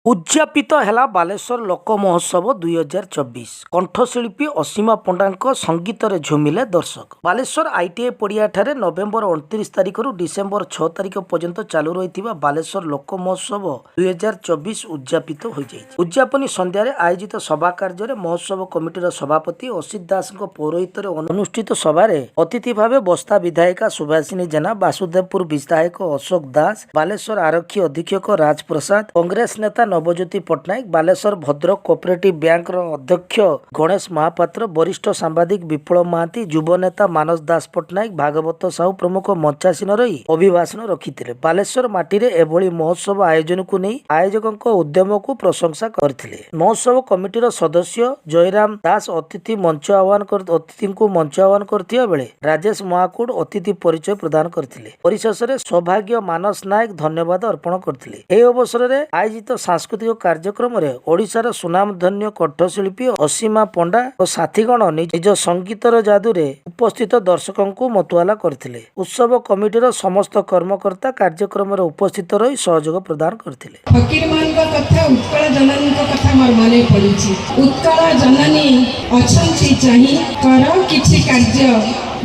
उद्यापित है बालेश्वर लोक महोत्सव 2024 कंठशिल्पी असीमा पंडा संगीत रे झुमिले दर्शक। बालेश्वर आईटीआई पड़िया ठारे नवेम्बर 29 तारिख डिसेम्बर 6 तारिख पर्यंत चालू रही बालेश्वर लोक महोत्सव 2024 उद्यापित हो जाए। उद्यापनी संध्यारे आयोजित सभा कार्य महोत्सव कमिटीर सभापति असित दास पौरोहित अनुष्ठित सभारे अतिथि भाव बस्ता विधायिका सुभाषिनी जेना, वासुदेवपुर विधायक अशोक दास, बालेश्वर आरक्षी अधीक्षक राजप्रसाद, कांग्रेस नेता नवज्योति पट्टनायक, बालेश्वर भद्रक कोऑपरेटिव बैंक अध्यक्ष गणेश महापात्र, वरिष्ठ सांबादिक विप्लव महांती, युव नेता मानस दास पट्टनायक, भागवत साहू प्रमुख मंचासीन रही अभिभाषण रखिथिले। बालेश्वर माटी एभली महोत्सव आयोजन को नहीं आयोजक उद्यम को प्रशंसा करथिले। महोत्सव कमिटीर सदस्य जयराम दास अतिथि मंच आह्वान करथिया बेले राजेश महाकुड अतिथि परिचय प्रदान करथिले। परिशेष सौभाग्य मानस नायक धन्यवाद अर्पण करथिले। एही अवसर में आयोजित सांस्कृतिक कार्यक्रम में ओडिशार सुनामधन्य कंठशिल्पी असीमा पंडा और साथीगण निज संगीतर जादुरे उपस्थित दर्शकों को मतुआला करथिले। उत्सव कमिटीर समस्त कर्मकर्ता कार्यक्रम में उपस्थित रही सहयोग प्रदान करथिले। फकीरमान कथा उत्कल जननी कथा मोर मने पड़ुछि। उत्कल जननी अछंती चाहि कर किछि कार्य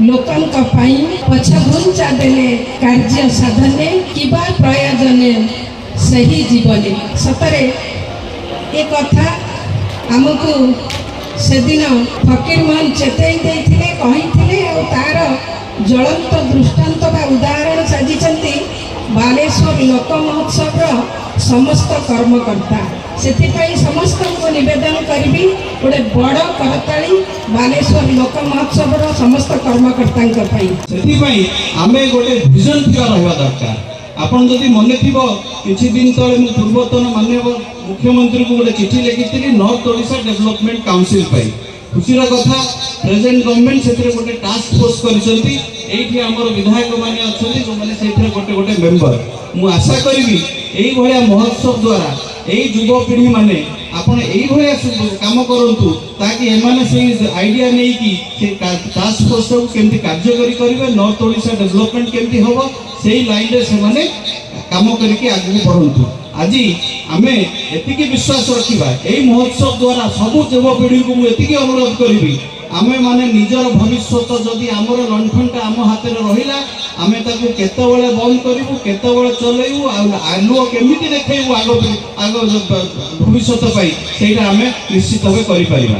लोकंक पाई पछ घुंचा देले कार्य साधने किबा प्रयोजने सही जीवने। सतरे ए कथा आमको से दिन फकीरमान चेतई देथिले कहिथिले और तार ज्वलंत दृष्टांत बा उदाहरण साजिचंती बालेश्वर लोक महोत्सव समस्त कर्मकर्ता। से समस्त को निवेदन करी गोटे बड़ करताली बालेश्वर लोक महोत्सव समस्त कर्मकर्ता आमे गोटे विजन रहा दरकार। आपन जदि मन थी किछि दिन तले मु पूर्वतन माननीय मुख्यमंत्री को गोटे चिठी लिखी नॉर्थ ओडिशा डेवलपमेंट काउंसिल पाई। खुशीर कथा प्रेजेंट गवर्नमेंट से गोटे टास्क फोर्स करिसेंती। एठी हमर विधायक माने अछथि जो माने सेथरे गोटे गोटे मेंबर। मु आशा करिवि एही भलिया महोत्सव द्वारा एही युवा पीढ़ी माने आपण एही भलिया काम करंतु ताकि एमाने से आईडिया नै कि से टास्क फोर्स को केमति कार्यकारी करिवे, नॉर्थ ओडिशा डेवलपमेंट केमति होबो सेही लाइन रे से माने काम करके आगे बढ़ंतु। आज आमे एतिकी विश्वास रखिबा एही महोत्सव द्वारा सब युवा पीढ़ी को मु एतिकी अनुरोध करिवि आमे माने निजर भविष्य जदि आमर लंठनटा आम हाथ में रहिला आमे ताकू केतेबेले बंद करिवु केतेबेले चलेइवु आलुओ केमिति देखेइवु आगो भविष्य पाई सेटा आमे निश्चित भावे करि परिबा।